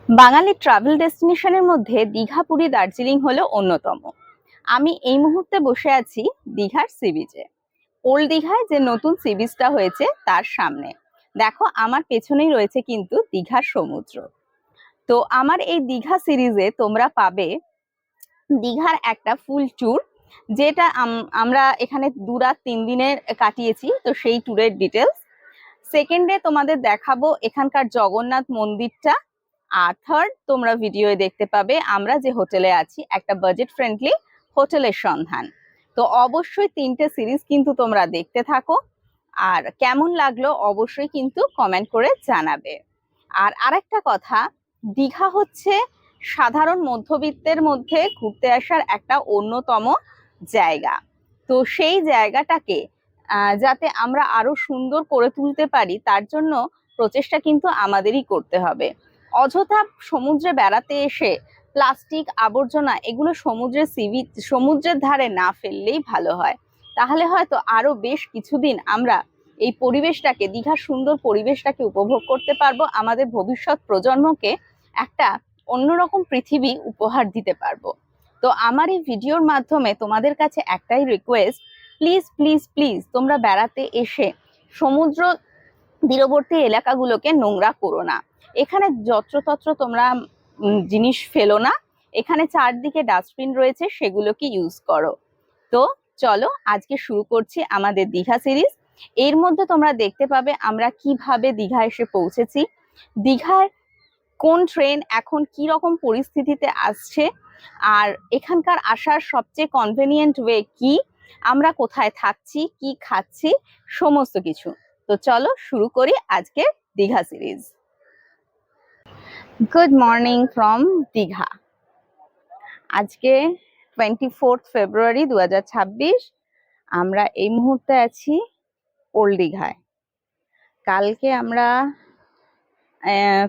বাঙালি travel ডেস্টিনেশনের মধ্যে দীঘা, পুরী, দার্জিলিং হলো অন্যতম। আমি এই মুহূর্তে বসে আছি দীঘার সি বিচে। ওল্ড দীঘায় যে নতুন সি বিচটা হয়েছে তার সামনে। দেখো, আমার পেছনেই রয়েছে কিন্তু দীঘার সমুদ্র। তো আমার এই দীঘা সিরিজে তোমরা পাবে দীঘার একটা ফুল ট্যুর, যেটা আমরা এখানে 2 রাত 3 দিনের কাটিয়েছি। তো সেই ট্যুরের ডিটেলস। সেকেন্ডে তোমাদের দেখাবো এখানকার জগন্নাথ মন্দিরটা। আর থার্ড, তোমরা ভিডিওয়ে দেখতে পাবে আমরা যে হোটেলে আছি, একটা বাজেট ফ্রেন্ডলি হোটেলের সন্ধান। তো অবশ্যই 3টে সিরিজ কিন্তু তোমরা দেখতে থাকো। আর কেমন লাগলো অবশ্যই কিন্তু কমেন্ট করে জানাবে। আর আরেকটা কথা, দীঘা হচ্ছে সাধারণ মধ্যবিত্তের মধ্যে ঘুরতে আসার একটা অন্যতম জায়গা। তো সেই জায়গাটাকে যাতে আমরা আরো সুন্দর করে তুলতে পারি, তার জন্য প্রচেষ্টা কিন্তু আমাদেরই করতে হবে। অযথা সমুদ্রে বেড়াতে এসে প্লাস্টিক আবর্জনা এগুলো সমুদ্রের ধারে না ফেললেই ভালো হয়। তাহলে হয়তো আরো বেশ কিছুদিন আমরা এই পরিবেশটাকে, দীঘার সুন্দর পরিবেশটাকে উপভোগ করতে পারবো, আমাদের ভবিষ্যৎ প্রজন্মকে একটা অন্যরকম পৃথিবী উপহার দিতে পারবো। তো আমার এই ভিডিওর মাধ্যমে তোমাদের কাছে একটাই রিকোয়েস্ট, প্লিজ প্লিজ প্লিজ তোমরা বেড়াতে এসে সমুদ্র তীরবর্তী এলাকাগুলোকে নোংরা করো না। এখানে যত্রতত্র তোমরা জিনিস ফেলো না। এখানে চারদিকে ডাস্টবিন রয়েছে, সেগুলোকে ইউজ করো। তো চলো আজকে শুরু করছি আমাদের দীঘা সিরিজ। এর মধ্যে তোমরা দেখতে পাবে আমরা কিভাবে দীঘা এসে পৌঁছেছি, দীঘার কোন ট্রেন এখন কি রকম পরিস্থিতিতে আসছে, আর এখানকার আসার সবচেয়ে কনভেনিয়েন্ট ওয়ে কি, আমরা কোথায় থাকছি, কি খাচ্ছি, সমস্ত কিছু। তো চলো শুরু করি আজকের Digha series. Good morning from Digha. আজকে 24 ফেব্রুয়ারি 2026। আমরা এই মুহূর্তে আছি ওল্ড দীঘায়। কালকে আমরা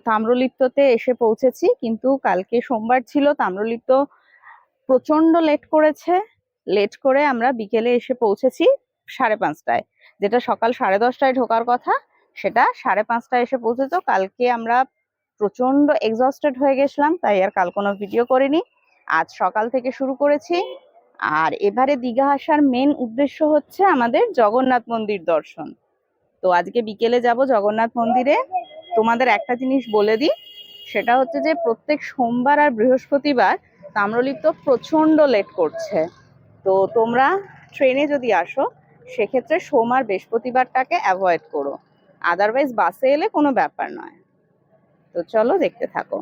তাম্রলিপ্ততে এসে পৌঁছেছি, কিন্তু কালকে সোমবার ছিল, তাম্রলিপ্ত প্রচন্ড লেট করে আমরা বিকেলে এসে পৌঁছেছি 5:30টায়। যেটা সকাল 10:30টায় ঢোকার কথা, সেটা 5:30টায় এসে পৌঁছেছো। কালকে আমরা প্রচন্ড এক্সস্টেড হয়ে গেছিলাম, তাই আর কাল কোনো ভিডিও করিনি। আজ সকাল থেকে শুরু করেছি। আর এবারে দীঘা আসার মেন উদ্দেশ্য হচ্ছে আমাদের জগন্নাথ মন্দির দর্শন। তো আজকে বিকেলে যাব জগন্নাথ মন্দিরে। তোমাদের একটা জিনিস বলে দিই, সেটা হচ্ছে যে প্রত্যেক সোমবার আর বৃহস্পতিবার তাম্রলিপ্ত প্রচন্ড লেট করছে। তো তোমরা ট্রেনে যদি আসো, সেক্ষেত্রে সোম আর বৃহস্পতিবারটাকে অ্যাভয়েড করো, আদারওয়াইজ বাসে এলে কোনো ব্যাপার নয়। তো চলো দেখতে থাকো।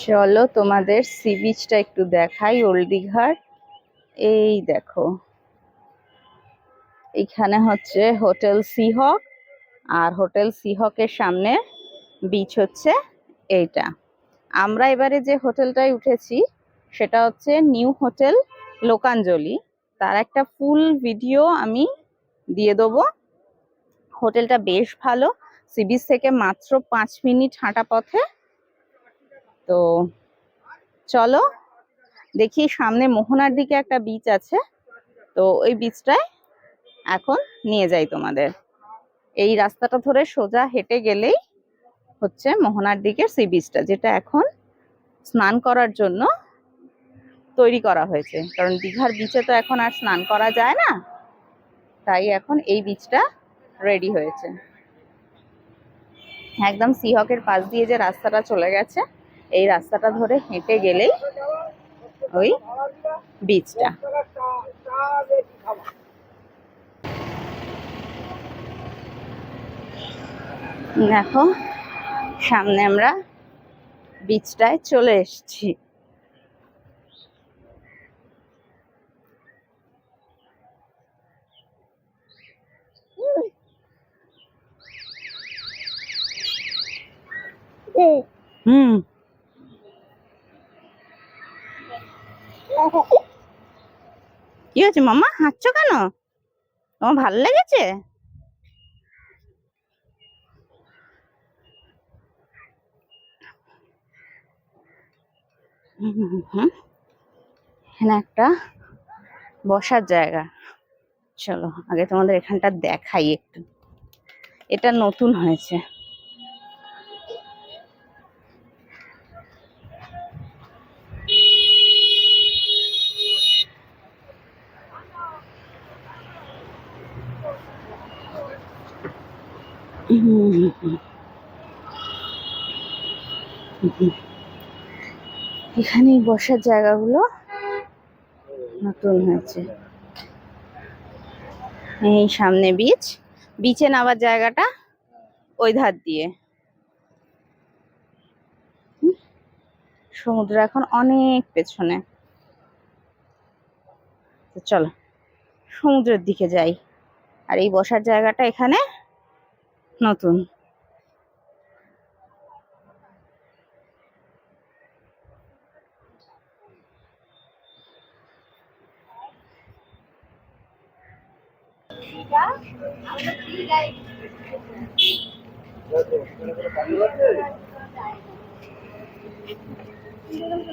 চলো তোমাদের সি বিচটা একটু দেখাই ওল্ড দীঘার। এই দেখো, এখানে হচ্ছে হোটেল সিহক, আর হোটেল সিহকের সামনে বিচ হচ্ছে এইটা। আমরা এবারে যে হোটেলটায় উঠেছি সেটা হচ্ছে নিউ হোটেল লোকাঞ্জলি। তার একটা ফুল ভিডিও আমি দিয়ে দেবো। হোটেলটা বেশ ভালো, সি বিচ থেকে মাত্র 5 মিনিট হাঁটা পথে। তো চলো দেখি, সামনে মোহনার দিকে একটা বিচ আছে, তো ওই বিচটায় এখন নিয়ে যাই তোমাদের। এই রাস্তাটা ধরে সোজা হেঁটে গেলেই হচ্ছে মোহনার দিকের সি বিচটা, যেটা এখন স্নান করার জন্য তৈরি করা হয়েছে। কারণ দীঘার বিচে তো এখন আর স্নান করা যায় না, তাই এখন এই বিচটা রেডি হয়েছে। একদম সিহকের পাশ দিয়ে যে রাস্তাটা চলে গেছে, এই রাস্তাটা ধরে হেঁটে গেলেই ওই বিচটা। দেখো, সামনে আমরা বিচটায় চলে এসেছি। হুম, কি হয়েছে মামা, হাঁটছো কেন? তোমার ভালো লেগেছে? এখানে একটা বসার জায়গা। চলো আগে তোমাদের এখানটা দেখাই একটু। এটা নতুন হয়েছে। এখানে বসার জায়গাগুলো নতুন হয়েছে। এই সামনে বিচে নামার জায়গাটা ওই ধার দিয়ে। সমুদ্র এখন অনেক পেছনে। তো চলো সমুদ্রের দিকে যাই। আর এই বসার জায়গাটা এখানে নতুন।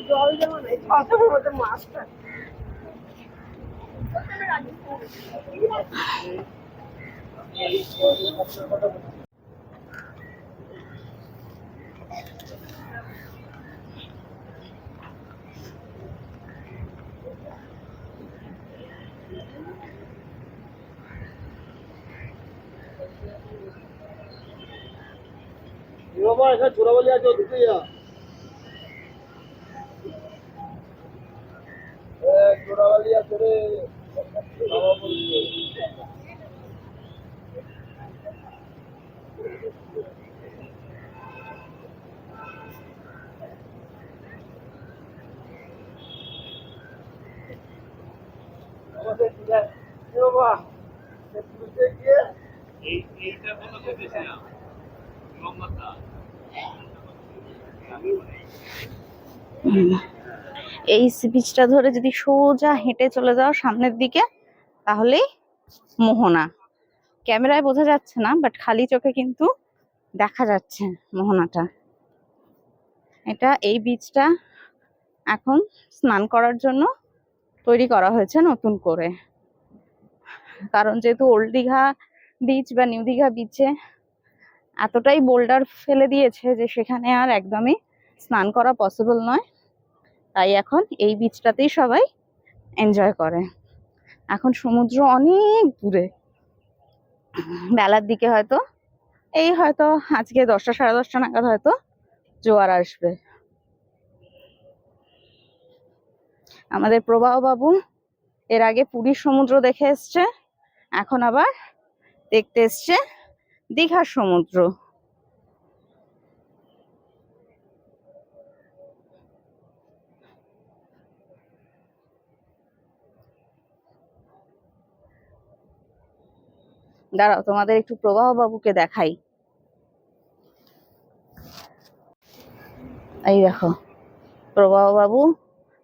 জল যেমন মাছটা বাবা এখানে চোরাবালি আছে ঢুকে যা। চোরাবালি আছে রে বাবা বলছে। এই সি বিচটা ধরে যদি সোজা হেঁটে চলে যাও সামনের দিকে তাহলেই মোহনা। ক্যামেরায় বোঝা যাচ্ছে না, বাট খালি চোখে কিন্তু দেখা যাচ্ছে মোহনাটা। এই বিচটা এখন স্নান করার জন্য তৈরি করা হয়েছে নতুন করে। কারণ যেহেতু ওল্ড দীঘা বিচ বা নিউ দীঘা বিচে এতটাই বোল্ডার ফেলে দিয়েছে যে সেখানে আর একদমই স্নান করা পসিবল নয়। তাই এখন এই বিচটাতেই সবাই এনজয় করে। এখন সমুদ্র অনেক দূরে। বেলার দিকে হয়তো আজকে 10টা সাড়ে 10টা নাগাদ হয়তো জোয়ার আসবে। আমাদের প্রবাহ বাবু এর আগে পুরীর সমুদ্র দেখে এসছে, এখন আবার দেখতে এসছে দীঘার সমুদ্র। দাঁড়াও তোমাদের একটু প্রবাহ বাবুকে দেখাই। এই দেখো প্রবাহ বাবু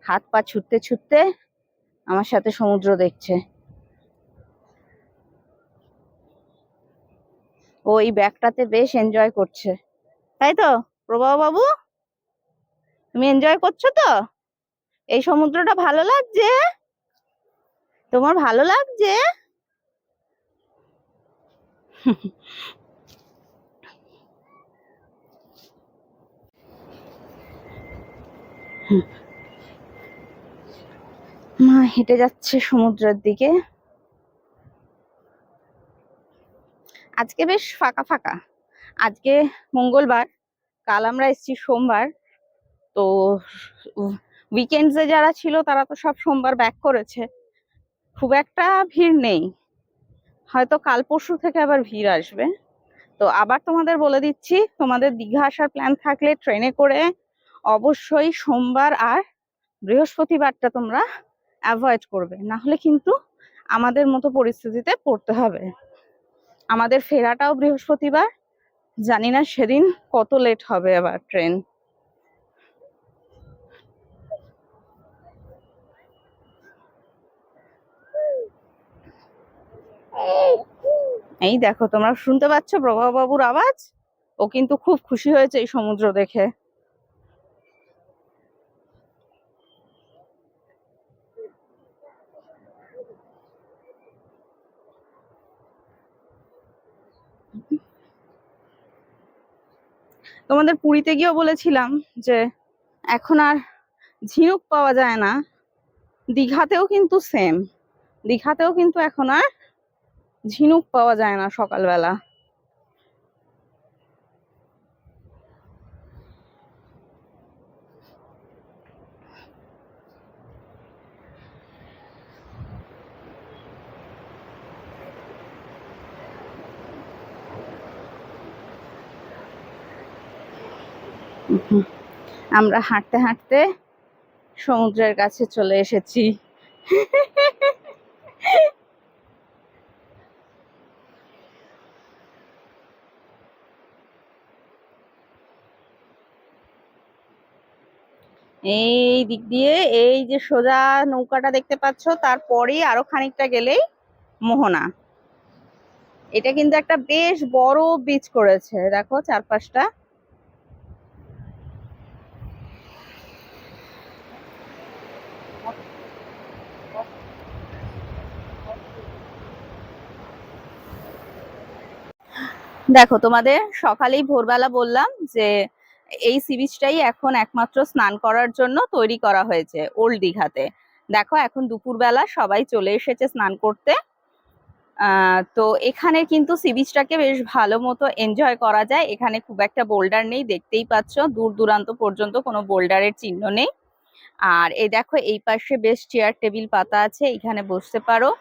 হাত পা ছুটতে ছুটতে আমার সাথে সমুদ্র দেখছে। ও এই ব্যাগটাতে বেশ এনজয় করছে, তাই তো প্রবাহ বাবু? তুমি এনজয় করছো তো? এই সমুদ্রটা ভালো লাগছে? তোমার ভালো লাগছে? মা হেঁটে যাচ্ছে সমুদ্রের দিকে। আজকে বেশ ফাঁকা ফাঁকা। আজকে মঙ্গলবার, কাল আমরা এসেছি সোমবার। তো উইকেন্ডসে যারা ছিল তারা তো সব সোমবার ব্যাক করেছে, খুব একটা ভিড় নেই। হয়তো কাল পরশু থেকে আবার ভিড় আসবে। তো আবার তোমাদের বলে দিচ্ছি, তোমাদের দীঘা আসার প্ল্যান থাকলে ট্রেনে করে অবশ্যই সোমবার আর বৃহস্পতিবারটা তোমরা অ্যাভয়েড করবে, না হলে কিন্তু আমাদের মতো পরিস্থিতিতে পড়তে হবে। আমাদের ফেরাটাও বৃহস্পতিবার, জানি না সেদিন কত লেট হবে আবার ট্রেন। এই দেখো তোমরা শুনতে পাচ্ছ প্রভাব বাবুর আওয়াজ? ও কিন্তু খুব খুশি হয়েছে এই সমুদ্র দেখে। তোমাদের পুরীতে গিয়েও বলেছিলাম যে এখন আর ঝিনুক পাওয়া যায় না, দীঘাতেও কিন্তু সেম। দীঘাতেও কিন্তু এখন আর ঝিনুক পাওয়া যায় না সকালবেলা। উহুম, আমরা হাঁটতে হাঁটতে সমুদ্রের কাছে চলে এসেছি। এই দিক দিয়ে এই যে সোজা নৌকাটা দেখতে পাচ্ছ, তারপরেই আরো খানিকটা গেলেই মোহনা। এটা কিন্তু একটা বেশ বড় বিচ করেছে, দেখো চারপাশটা। দেখো, তোমাদের সকালেই ভোরবেলা বললাম যে এই সি বিচটাই এখন একমাত্র স্নান করার জন্য তৈরি করা হয়েছে ওল্ড দীঘাতে। দেখো এখন দুপুরবেলা সবাই চলে এসেছে স্নান করতে। তো এখানে কিন্তু সি বিচটাকে বেশ ভালো মতো এনজয় করা যায়। এখানে খুব একটা বোল্ডার নেই, দেখতেই পাচ্ছ দূর দূরান্ত পর্যন্ত কোনো বোল্ডারের চিহ্ন নেই। আর এই দেখো এই পাশে বেশ চেয়ার টেবিল পাতা আছে, এখানে বসতে পারো।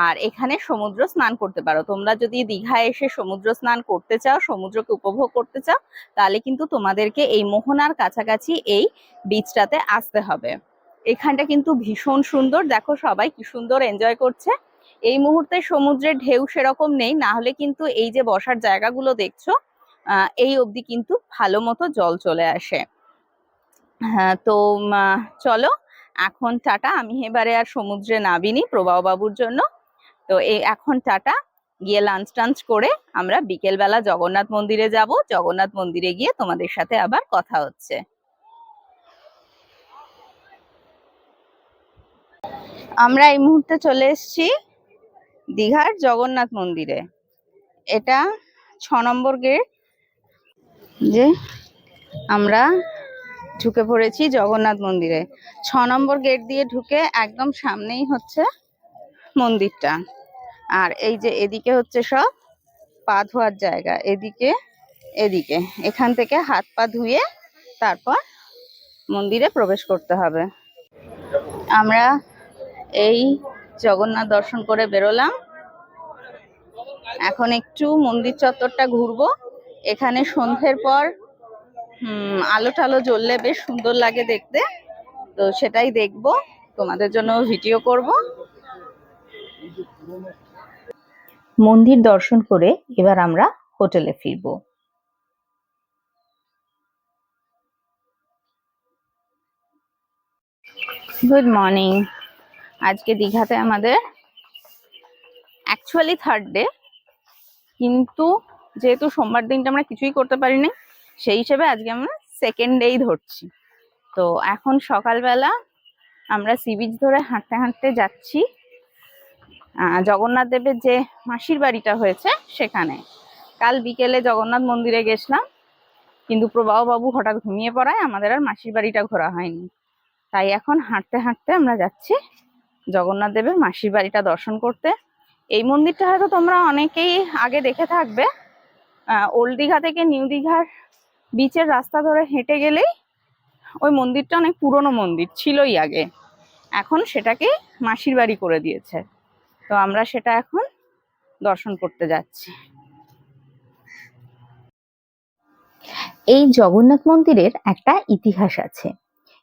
আর এখানে সমুদ্র স্নান করতে পারো। তোমরা যদি দীঘায় এসে সমুদ্র স্নান করতে চাও, সমুদ্রকে উপভোগ করতে চাও, তাহলে কিন্তু তোমাদেরকে এই মোহনার কাছাকাছি এই বিচটাতে আসতে হবে। এখানটা কিন্তু ভীষণ সুন্দর, দেখো সবাই কি সুন্দর এনজয় করছে। এই মুহূর্তে সমুদ্রের ঢেউ সেরকম নেই, না হলে কিন্তু এই যে বসার জায়গাগুলো দেখছো এই অবধি কিন্তু ভালো মতো জল চলে আসে। হ্যাঁ, তো চলো এখন টাটা। আমি এবারে আর সমুদ্রে নামিনি প্রবাহ বাবুর জন্য। তো এই এখন টাটা, গিয়ে লাঞ্চ টাঞ্চ করে আমরা বিকেল বেলা জগন্নাথ মন্দিরে যাব। জগন্নাথ মন্দিরে গিয়ে তোমাদের সাথে আবার কথা হচ্ছে। আমরা এই মুহূর্তে চলে এসেছি দীঘার জগন্নাথ মন্দিরে। এটা 6 নম্বর গেট। যে আমরা ঢুকে পড়েছি জগন্নাথ মন্দিরে। 6 নম্বর গেট দিয়ে ঢুকে একদম সামনেই হচ্ছে মন্দিরটা। আর এই যে এদিকে হচ্ছে সব পা ধোয়ার জায়গা, এদিকে এদিকে এখান থেকে হাত পা ধুয়ে তারপর মন্দিরে প্রবেশ করতে হবে। আমরা এই জগন্নাথ দর্শন করে বেরোলাম। এখন একটু মন্দির চত্বরটা ঘুরবো। এখানে সন্ধ্যের পর আলো টালো জ্বললে বেশ সুন্দর লাগে দেখতে, তো সেটাই দেখবো, তোমাদের জন্য ভিডিও করব। মন্দির দর্শন করে এবার আমরা হোটেলে ফিরবো। Good morning. আজকে দীঘাতে আমাদের অ্যাকচুয়ালি থার্ড ডে, কিন্তু যেহেতু সোমবার দিনটা আমরা কিছুই করতে পারিনি, সেই হিসেবে আজকে আমরা সেকেন্ড ডেই ধরছি। তো এখন সকালবেলা আমরা সি বিচ ধরে হাঁটতে হাঁটতে যাচ্ছি জগন্নাথ দেবের যে মাসির বাড়িটা হয়েছে সেখানে। কাল বিকেলে জগন্নাথ মন্দিরে গেছিলাম, কিন্তু প্রবাহ বাবু হঠাৎ ঘুমিয়ে পড়ায় আমাদের আর মাসির বাড়িটা ঘোরা হয়নি। তাই এখন হাঁটতে হাঁটতে আমরা যাচ্ছি জগন্নাথ দেবের মাসির বাড়িটা দর্শন করতে। এই মন্দিরটা হয়তো তোমরা অনেকেই আগে দেখে থাকবে। ওল্ড দীঘা থেকে নিউ দীঘার বিচের রাস্তা ধরে হেঁটে গেলেই ওই মন্দিরটা অনেক পুরনো মন্দির ছিলই আগে, এখন সেটাকে মাসির বাড়ি করে দিয়েছে। তো আমরা সেটা এখন দর্শন করতে যাচ্ছি। এই জগন্নাথ মন্দিরের একটা ইতিহাস আছে।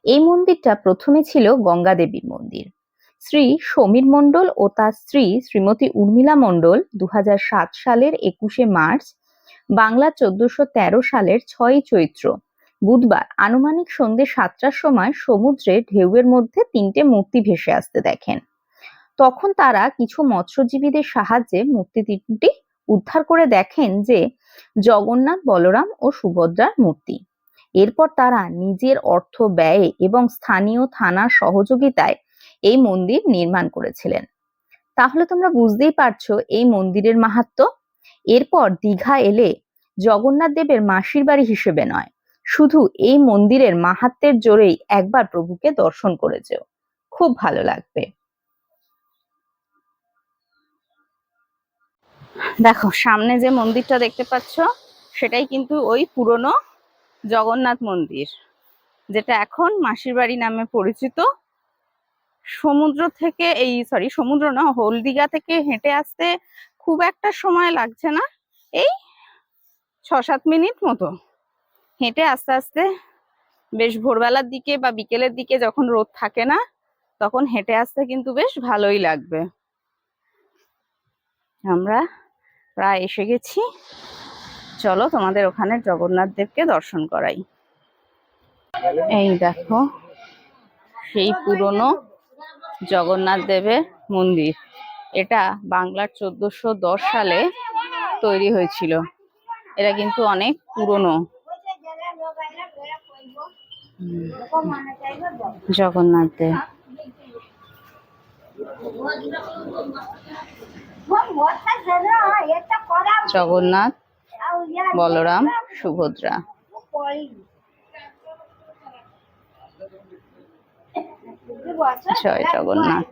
এই মন্দিরটা প্রথমে ছিল গঙ্গা দেবীর মন্দির। শ্রী সমীর মণ্ডল ও তার স্ত্রী শ্রীমতী উর্মিলা মণ্ডল 2007 সালের 21শে মার্চ বাংলা 1413 সালের 6ই চৈত্র বুধবার আনুমানিক সন্ধ্যে 7টার সময় সমুদ্রে ঢেউয়ের মধ্যে 3টে মূর্তি ভেসে আসতে দেখেন। তখন তারা কিছু মৎস্যজীবীদের সাহায্যে মূর্তি 3টি উদ্ধার করে দেখেন যে জগন্নাথ, বলরাম ও সুভদ্রার মূর্তি। এরপর তারা নিজের অর্থ ব্যয়ে এবং স্থানীয় থানার সহযোগিতায় এই মন্দির নির্মাণ করেছিলেন। তাহলে তোমরা বুঝতেই পারছো এই মন্দিরের মাহাত্ম্য। এরপর দীঘা এলে জগন্নাথ দেবের মাসির বাড়ি হিসেবে নয়, শুধু এই মন্দিরের মাহাত্ম্যের জোরেই একবার প্রভুকে দর্শন করে যেও, খুব ভালো লাগবে। দেখো সামনে যে মন্দিরটা দেখতে পাচ্ছ সেটাই কিন্তু ওই পুরনো জগন্নাথ মন্দির, যেটা এখন মাসির বাড়ি নামে পরিচিত। সমুদ্র থেকে সমুদ্র না, হলদিঘা থেকে হেঁটে আসতে খুব একটা সময় লাগছে না, এই 6-7 মিনিট মতো হেঁটে আস্তে আস্তে বেশ ভোরবেলার দিকে বা বিকেলের দিকে যখন রোদ থাকে না তখন হেঁটে আসতে কিন্তু বেশ ভালোই লাগবে। আমরা প্রায় এসে গেছি, চলো তোমাদের ওখানে জগন্নাথ দেবকে দর্শন করাই। এই দেখো সেই পুরনো জগন্নাথ দেবের মন্দির। এটা বাংলার 1410 সালে তৈরি হয়েছিল। এটা কিন্তু অনেক পুরনো। জগন্নাথ দেব, জগন্নাথ, বলরাম, সুভদ্রা। জয় জগন্নাথ।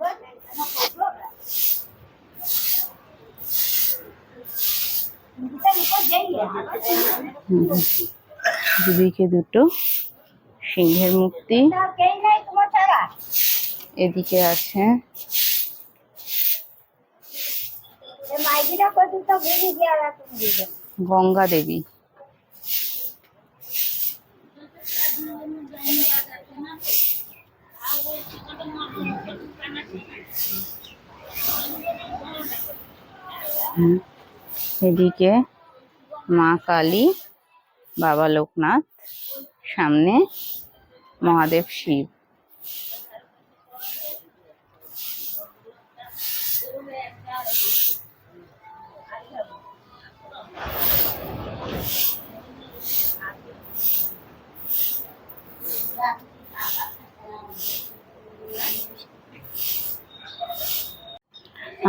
দুদিকে দুটো সিংহের মূর্তি, এদিকে আছে গঙ্গা দেবী। এদিকে মা কালী, বাবা লোকনাথ, সামনে মহাদেব শিব।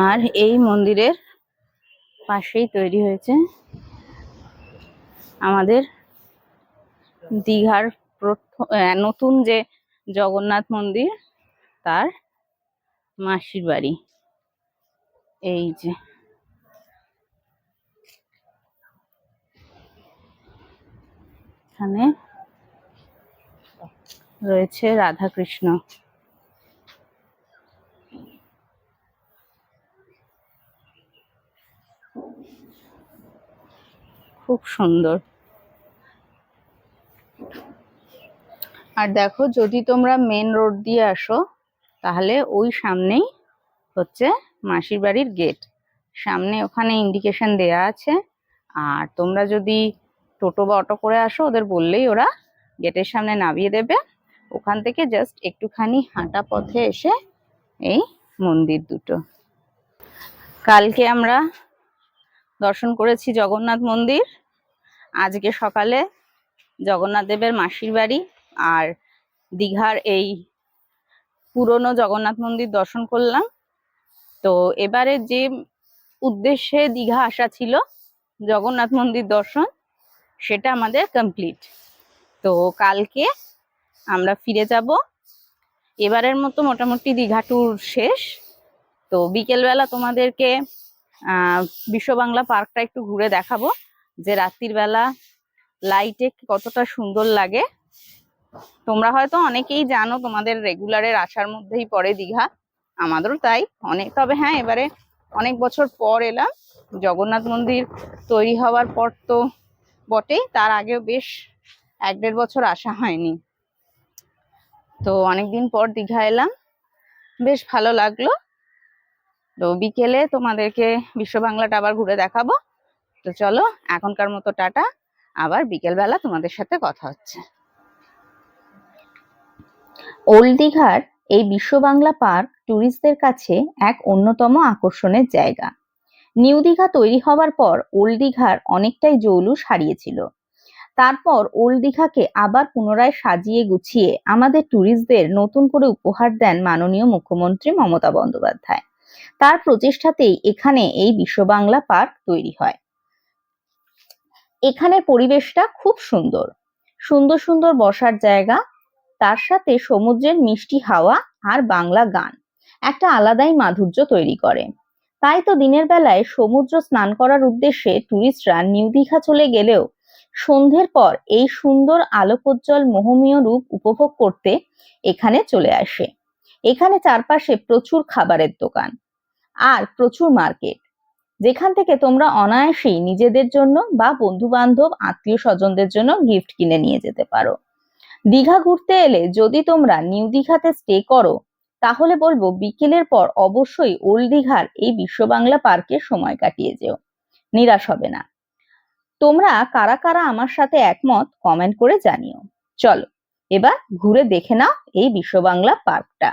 আর এই মন্দিরের পাশেই তৈরি হয়েছে আমাদের দীঘার নতুন যে জগন্নাথ মন্দির তার মাসির বাড়ি। এই যে এখানে রয়েছে রাধা কৃষ্ণ। খুব সুন্দর। আর দেখো যদি তোমরা মেন রোড দিয়ে আসো তাহলে ওই সামনেই হচ্ছে মাসির বাড়ির গেট। সামনে ওখানে ইন্ডিকেশন দেয়া আছে। আর তোমরা যদি টোটো বা অটো করে আসো ওদের বললেই ওরা গেটের সামনে নামিয়ে দেবে। ওখান থেকে জাস্ট একটুখানি হাঁটা পথে এসে এই মন্দির দুটো। কালকে আমরা দর্শন করেছি জগন্নাথ মন্দির, আজকে সকালে জগন্নাথ দেবের মাসির বাড়ি আর দীঘার এই পুরনো জগন্নাথ মন্দির দর্শন করলাম। তো এবারে যে উদ্দেশ্যে দীঘা আসা ছিল জগন্নাথ মন্দির দর্শন, সেটা আমাদের কমপ্লিট। তো কালকে আমরা ফিরে যাব। এবারের মতো মোটামুটি দীঘা ট্যুর শেষ। তো বিকেলবেলা তোমাদেরকে বিশ্ব বাংলা পার্কটা একটু ঘুরে দেখাবো, যে রাত্রির বেলা লাইটে কতটা সুন্দর লাগে। তোমরা হয়তো অনেকেই জানো, তোমাদের রেগুলারের আসার মধ্যেই পড়ে দীঘা, আমাদেরও তাই অনেক। তবে হ্যাঁ, এবারে অনেক বছর পর এলাম। জগন্নাথ মন্দির তৈরি হওয়ার পর তো বটেই, তার আগেও বেশ 1-1.5 বছর আসা হয়নি। তো অনেকদিন পর দীঘা এলাম, বেশ ভালো লাগলো। তো বিকেলে তোমাদেরকে বিশ্ব বাংলাটা আবার ঘুরে দেখাবো। তো চলো এখনকার মতো টাটা, আবার বিকেলবেলা তোমাদের সাথে কথা হচ্ছে। ওল্ড দীঘার এই বিশ্ব বাংলা পার্ক ট্যুরিস্টদের কাছে এক অন্যতম আকর্ষণের জায়গা। নিউ দীঘা তৈরি হওয়ার পর ওল্ড দীঘার অনেকটাই জৌলুস হারিয়েছিল। তারপর ওল্ড দীঘাকে আবার পুনরায় সাজিয়ে গুছিয়ে আমাদের ট্যুরিস্টদের নতুন করে উপহার দেন মাননীয় মুখ্যমন্ত্রী মমতা বন্দ্যোপাধ্যায়। তার প্রচেষ্টাতেই এখানে এই বিশ্ব বাংলা পার্ক তৈরি হয়। এখানের পরিবেশটা খুব সুন্দর, সুন্দর সুন্দর বসার জায়গা, তার সাথে সমুদ্রের মিষ্টি হাওয়া আর বাংলা গান একটা আলাদাই মাধুর্য তৈরি করে। তাই তো দিনের বেলায় সমুদ্র স্নান করার উদ্দেশ্যে টুরিস্টরা নিউ দীঘা চলে গেলেও সন্ধ্যের পর এই সুন্দর আলোকোজ্জ্বল মোহনীয় রূপ উপভোগ করতে এখানে চলে আসে। এখানে চারপাশে প্রচুর খাবারের দোকান আর প্রচুর মার্কেট। যেখান থেকে তোমরা অনায়াসেই নিজেদের জন্য বা বন্ধু বান্ধব আত্মীয় স্বজনদের জন্য গিফট কিনে নিয়ে যেতে পারো। দীঘা ঘুরতে এলে যদি তোমরা নিউ দীঘাতে স্টে করো, তাহলে বলবো বিকেলের পর অবশ্যই ওল্ড দীঘার এই বিশ্ব বাংলা পার্কে সময় কাটিয়ে যেও, নিরাশ হবে না। তোমরা কারা কারা আমার সাথে একমত কমেন্ট করে জানিও। চলো এবার ঘুরে দেখে নাও এই বিশ্ব বাংলা পার্কটা।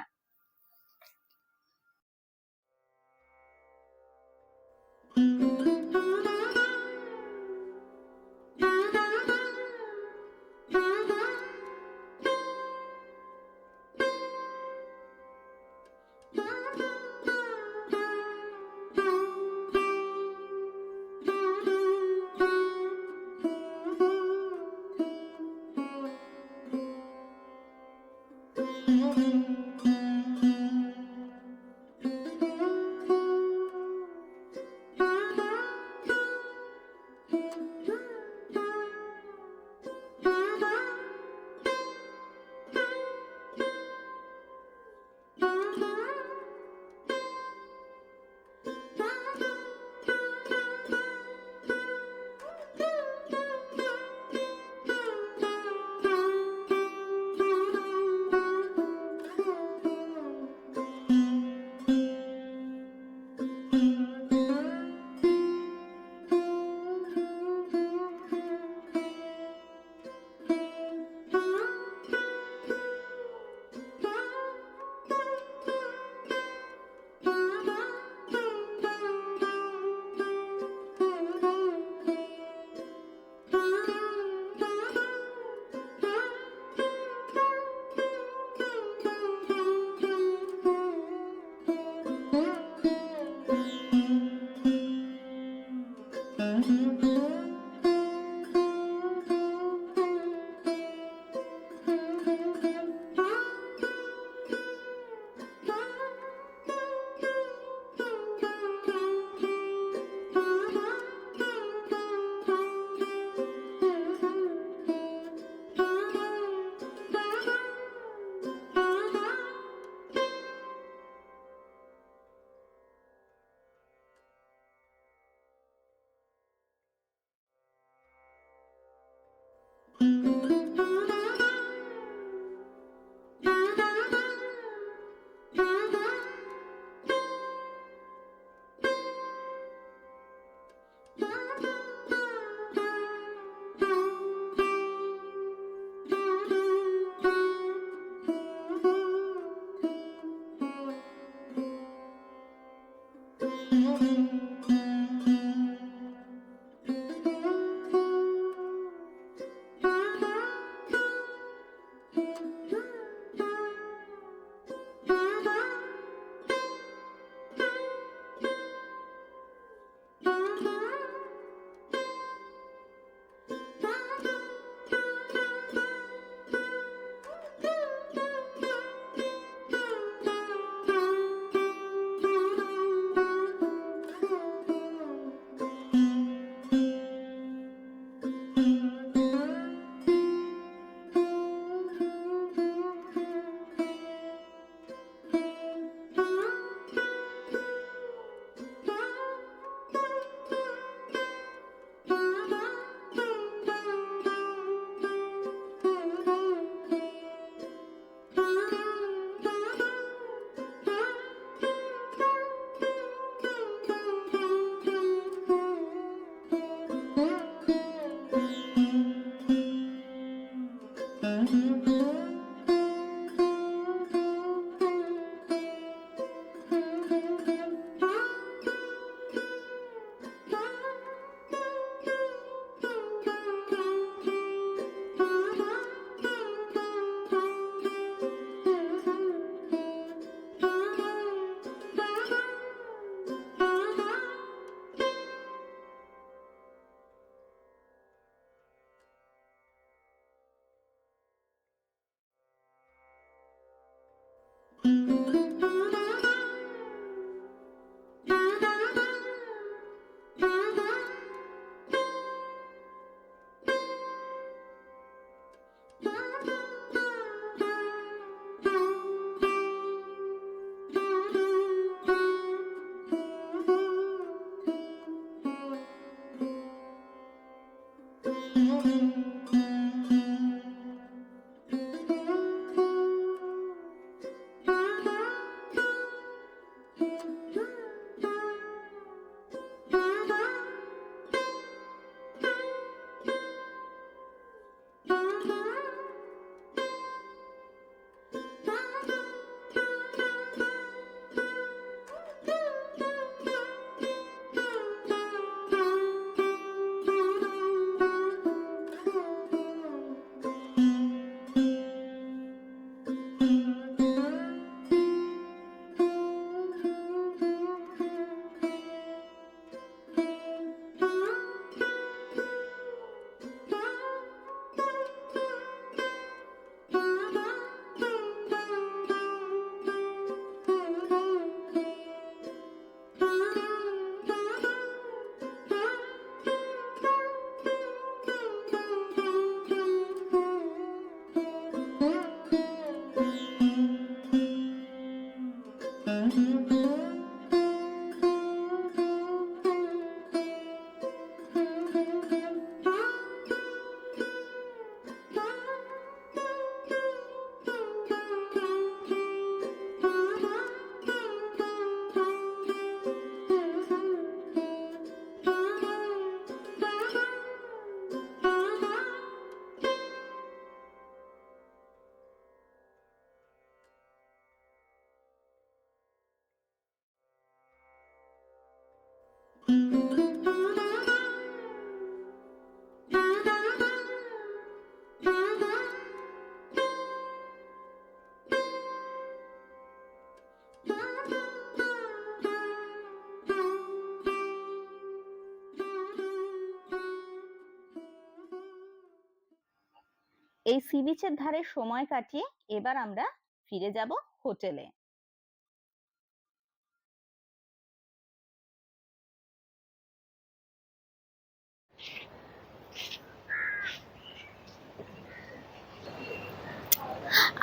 এই সি বিচের ধারে সময় কাটিয়ে এবার আমরা ফিরে যাব হোটেলে।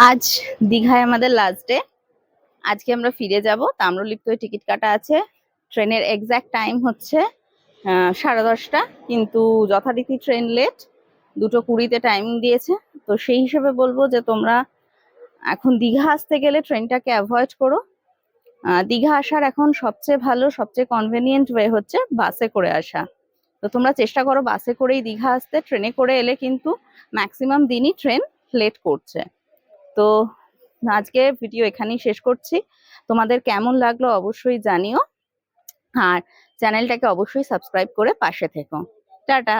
আজ দীঘায় আমাদের লাস্ট ডে। আজকে আমরা ফিরে যাব। তাম্রলিপ্ত টিকিট কাটা আছে। ট্রেনের এক্সাক্ট টাইম হচ্ছে 10:30, কিন্তু যথারীতি ট্রেন লেট, 2:20-তে টাইমিং দিয়েছে। তো সেই হিসেবে বলবো যে তোমরা এখন দীঘা আসতে গেলে ট্রেনটাকে অ্যাভয়েড করো। দীঘা আসার এখন সবচেয়ে ভালো, সবচেয়ে কনভেনিয়েন্ট ওয়ে হচ্ছে বাসে করে আসা। তো তোমরা চেষ্টা করো বাসে করেই দীঘা আসতে। ট্রেনে করে এলে কিন্তু ম্যাক্সিমাম দিনই ট্রেন লেট করছে। তো আজকে ভিডিও এখানেই শেষ করছি। তোমাদের কেমন লাগলো অবশ্যই জানিও, আর চ্যানেলটাকে অবশ্যই সাবস্ক্রাইব করে পাশে থেকো। টাটা।